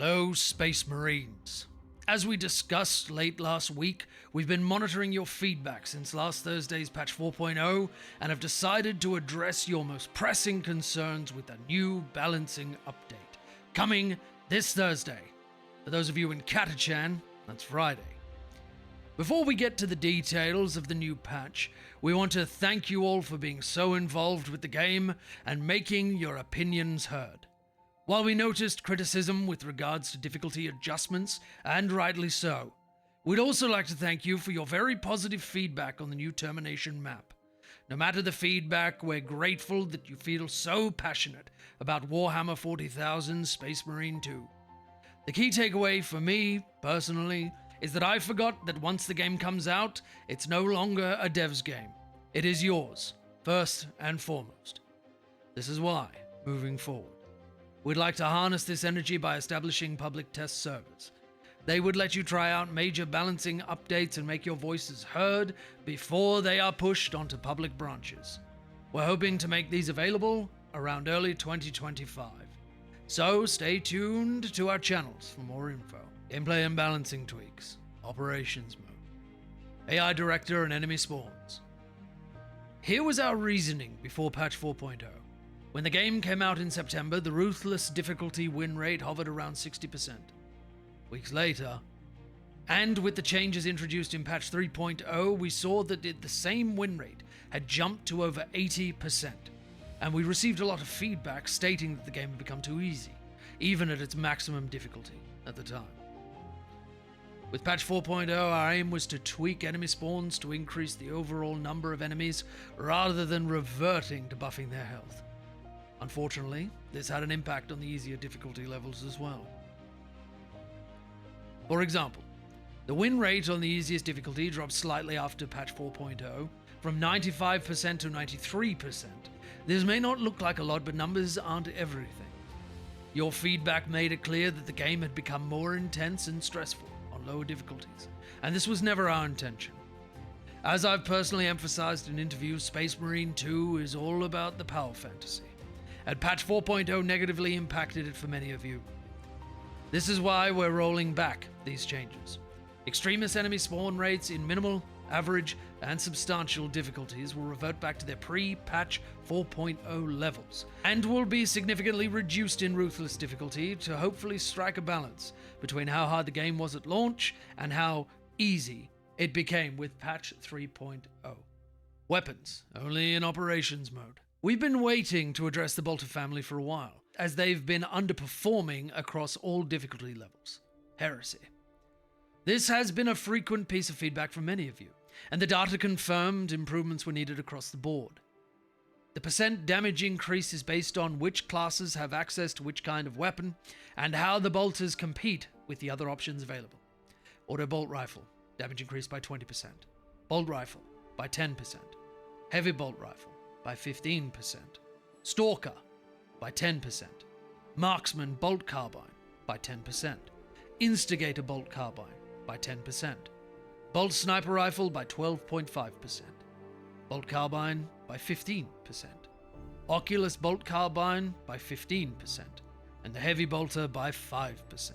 Hello, Space Marines. As we discussed late last week, we've been monitoring your feedback since last Thursday's patch 4.0 and have decided to address your most pressing concerns with a new balancing update, coming this Thursday. For those of you in Catachan, that's Friday. Before we get to the details of the new patch, we want to thank you all for being so involved with the game and making your opinions heard. While we noticed criticism with regards to difficulty adjustments, and rightly so, we'd also like to thank you for your very positive feedback on the new Termination map. No matter the feedback, we're grateful that you feel so passionate about Warhammer 40,000 Space Marine 2. The key takeaway for me, personally, is that I forgot that once the game comes out, it's no longer a dev's game. It is yours, first and foremost. This is why, moving forward, we'd like to harness this energy by establishing public test servers. They would let you try out major balancing updates and make your voices heard before they are pushed onto public branches. We're hoping to make these available around early 2025. So stay tuned to our channels for more info. Gameplay and balancing tweaks, operations mode, AI director and enemy spawns. Here was our reasoning before patch 4.0. When the game came out in September, the ruthless difficulty win rate hovered around 60%. Weeks later, and with the changes introduced in patch 3.0, we saw that the same win rate had jumped to over 80%, and we received a lot of feedback stating that the game had become too easy, even at its maximum difficulty at the time. With patch 4.0, our aim was to tweak enemy spawns to increase the overall number of enemies rather than reverting to buffing their health. Unfortunately, this had an impact on the easier difficulty levels as well. For example, the win rate on the easiest difficulty dropped slightly after patch 4.0, from 95% to 93%. This may not look like a lot, but numbers aren't everything. Your feedback made it clear that the game had become more intense and stressful on lower difficulties, and this was never our intention. As I've personally emphasized in interviews, Space Marine 2 is all about the power fantasy, and patch 4.0 negatively impacted it for many of you. This is why we're rolling back these changes. Extremist enemy spawn rates in minimal, average, and substantial difficulties will revert back to their pre-patch 4.0 levels, and will be significantly reduced in ruthless difficulty to hopefully strike a balance between how hard the game was at launch and how easy it became with patch 3.0. Weapons, only in operations mode. We've been waiting to address the Bolter family for a while, as they've been underperforming across all difficulty levels. Heresy. This has been a frequent piece of feedback from many of you, and the data confirmed improvements were needed across the board. The percent damage increase is based on which classes have access to which kind of weapon, and how the bolters compete with the other options available. Auto bolt rifle, damage increased by 20%. Bolt rifle, by 10%. Heavy bolt rifle, by 15%. Stalker, by 10%. Marksman bolt carbine, by 10%. Instigator bolt carbine, by 10%. Bolt sniper rifle, by 12.5%. Bolt carbine, by 15%. Oculus bolt carbine, by 15%. And the heavy bolter, by 5%.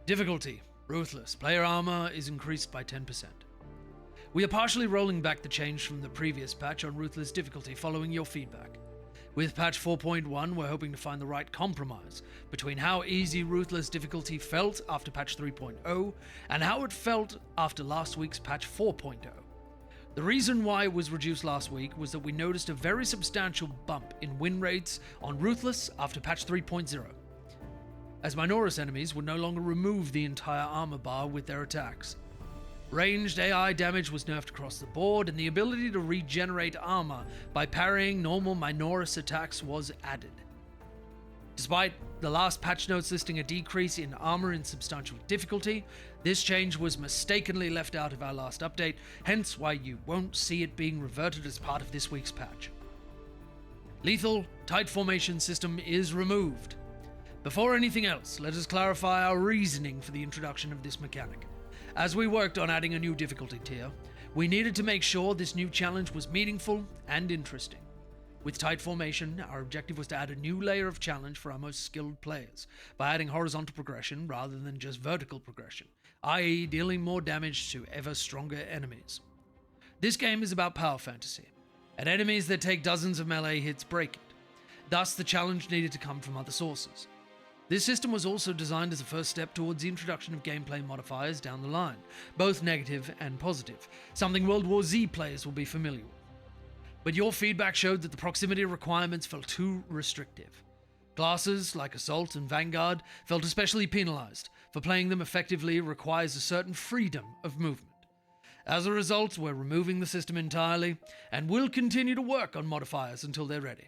Difficulty, ruthless. Player armor is increased by 10%. We are partially rolling back the change from the previous patch on ruthless difficulty following your feedback. With patch 4.1, we're hoping to find the right compromise between how easy ruthless difficulty felt after patch 3.0 and how it felt after last week's patch 4.0. The reason why it was reduced last week was that we noticed a very substantial bump in win rates on ruthless after patch 3.0, as Minoris enemies would no longer remove the entire armor bar with their attacks. Ranged AI damage was nerfed across the board, and the ability to regenerate armor by parrying normal Minoris attacks was added. Despite the last patch notes listing a decrease in armor in substantial difficulty, this change was mistakenly left out of our last update, hence why you won't see it being reverted as part of this week's patch. Lethal tight formation system is removed. Before anything else, let us clarify our reasoning for the introduction of this mechanic. As we worked on adding a new difficulty tier, we needed to make sure this new challenge was meaningful and interesting. With tight formation, our objective was to add a new layer of challenge for our most skilled players by adding horizontal progression rather than just vertical progression, i.e., dealing more damage to ever stronger enemies. This game is about power fantasy, and enemies that take dozens of melee hits break it. Thus, the challenge needed to come from other sources. This system was also designed as a first step towards the introduction of gameplay modifiers down the line, both negative and positive, something World War Z players will be familiar with. But your feedback showed that the proximity requirements felt too restrictive. Classes like Assault and Vanguard felt especially penalized, for playing them effectively requires a certain freedom of movement. As a result, we're removing the system entirely, and will continue to work on modifiers until they're ready.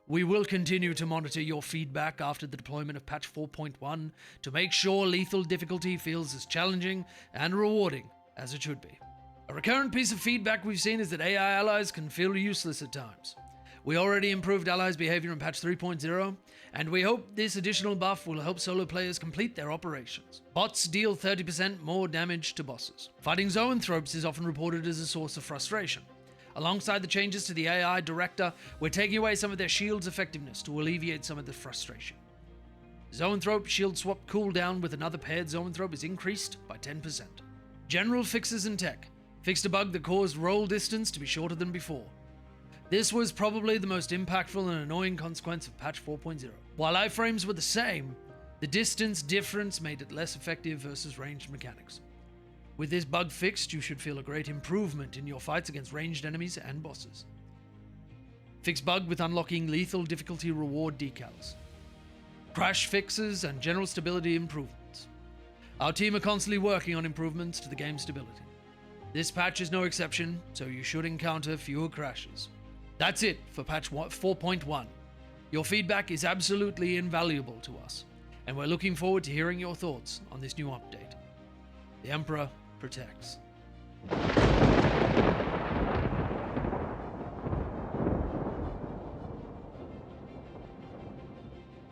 We will continue to monitor your feedback after the deployment of patch 4.1 to make sure lethal difficulty feels as challenging and rewarding as it should be. A recurrent piece of feedback we've seen is that AI allies can feel useless at times. We already improved allies' behavior in patch 3.0, and we hope this additional buff will help solo players complete their operations. Bots deal 30% more damage to bosses. Fighting zoanthropes is often reported as a source of frustration. Alongside the changes to the AI director, we're taking away some of their shield's effectiveness to alleviate some of the frustration. Zoanthrope shield swap cooldown with another paired zoanthrope is increased by 10%. General fixes in tech fixed a bug that caused roll distance to be shorter than before. This was probably the most impactful and annoying consequence of patch 4.0. While iframes were the same, the distance difference made it less effective versus ranged mechanics. With this bug fixed, you should feel a great improvement in your fights against ranged enemies and bosses. Fix bug with unlocking lethal difficulty reward decals. Crash fixes and general stability improvements. Our team are constantly working on improvements to the game's stability. This patch is no exception, so you should encounter fewer crashes. That's it for patch 4.1. Your feedback is absolutely invaluable to us, and we're looking forward to hearing your thoughts on this new update. The Emperor protects.